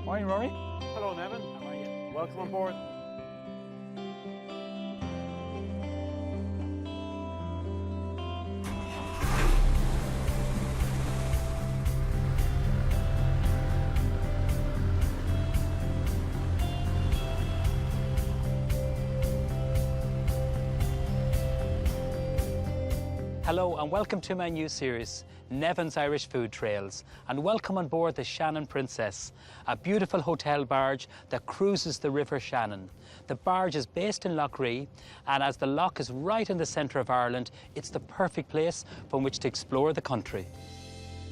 Morning, Rory. Hello, Nevin. How are you? Welcome on board. Hello and welcome to my new series, Nevin's Irish Food Trails, and welcome on board the Shannon Princess, a beautiful hotel barge that cruises the River Shannon. The barge is based in Loughrea, and as the loch is right in the centre of Ireland, it's the perfect place from which to explore the country.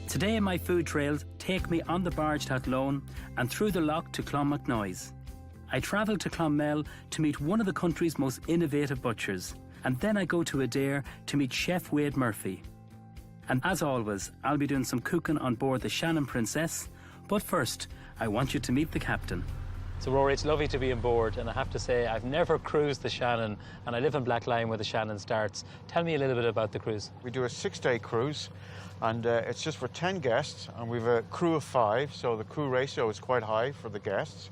Today my food trails take me on the barge to Athlone and through the loch to Clonmacnoise. I travel to Clonmel to meet one of the country's most innovative butchers. And then I go to Adare to meet Chef Wade Murphy. And as always, I'll be doing some cooking on board the Shannon Princess. But first, I want you to meet the captain. So Rory, it's lovely to be on board, and I have to say, I've never cruised the Shannon, and I live in Blackline where the Shannon starts. Tell me a little bit about the cruise. We do a 6-day cruise, and it's just for 10 guests, and we've a crew of 5, so the crew ratio is quite high for the guests.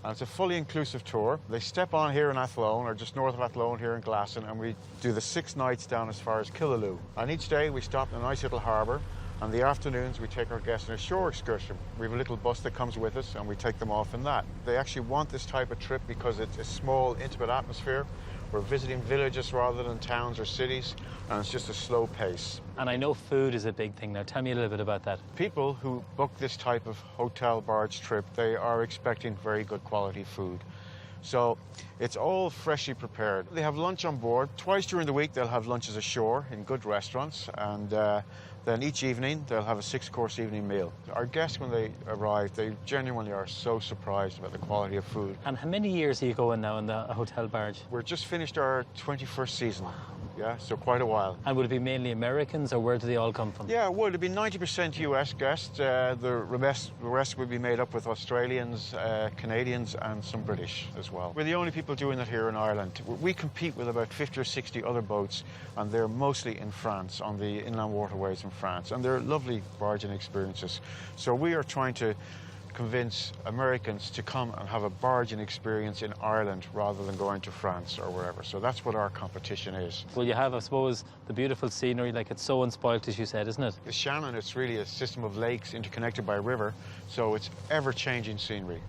And it's a fully inclusive tour. They step on here in Athlone, or just north of Athlone here in Glasson, and we do the 6 nights down as far as Killaloe. And each day we stop in a nice little harbour, and the afternoons we take our guests on a shore excursion. We have a little bus that comes with us, and we take them off in that. They actually want this type of trip because it's a small, intimate atmosphere. We're visiting villages rather than towns or cities, and it's just a slow pace. And I know food is a big thing now. Tell me a little bit about that. People who book this type of hotel barge trip, they are expecting very good quality food. So it's all freshly prepared. They have lunch on board. Twice during the week they'll have lunches ashore in good restaurants, and then each evening they'll have a 6-course evening meal. Our guests, when they arrive, they genuinely are so surprised about the quality of food. And how many years are you going now in the hotel barge? We're just finished our 21st season. Yeah, so quite a while. And would it be mainly Americans, or where do they all come from? Yeah, well, it'd be 90% US guests. The rest would be made up with Australians, Canadians, and some British as well. We're the only people doing it here in Ireland. We compete with about 50 or 60 other boats, and they're mostly in France, on the inland waterways in France, and they're lovely barging experiences. So we are trying to convince Americans to come and have a barging experience in Ireland rather than going to France or wherever. So that's what our competition is. Well, you have, I suppose, the beautiful scenery, like it's so unspoilt, as you said, isn't it? The Shannon, it's really a system of lakes interconnected by a river, so it's ever-changing scenery.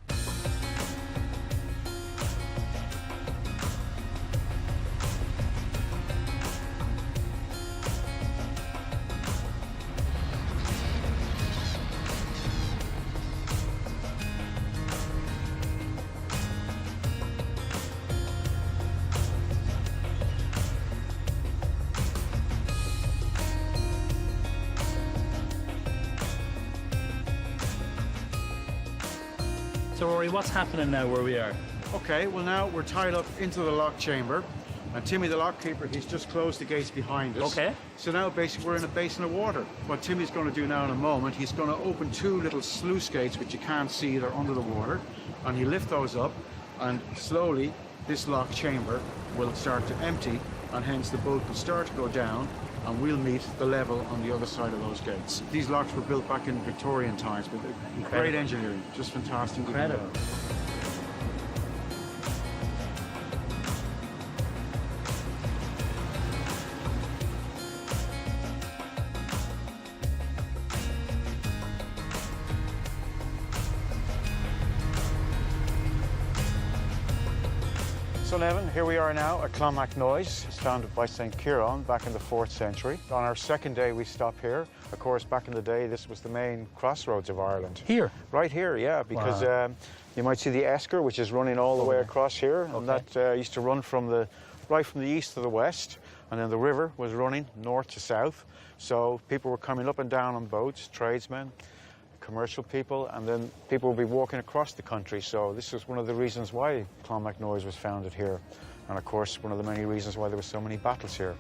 So Rory, what's happening now where we are? Okay, well now we're tied up into the lock chamber, and Timmy the lock keeper, he's just closed the gates behind us. Okay. So now basically we're in a basin of water. What Timmy's going to do now in a moment, he's going to open 2 little sluice gates which you can't see, they're under the water, and he'll lift those up, and slowly this lock chamber will start to empty, and hence the boat will start to go down, and we'll meet the level on the other side of those gates. These locks were built back in Victorian times, but great engineering, just fantastic. Incredible. So Nevin, here we are now at Clonmacnoise. It's founded by St. Ciarán back in the 4th century. On our 2nd day we stop here. Of course, back in the day this was the main crossroads of Ireland. Here? Right here, yeah, because Wow. You might see the Esker, which is running all the way across here, and Okay. that used to run right from the east to the west, and then the river was running north to south. So people were coming up and down on boats, tradesmen, commercial people, and then people would be walking across the country. So this is one of the reasons why Clonmacnoise was founded here, and of course one of the many reasons why there were so many battles here.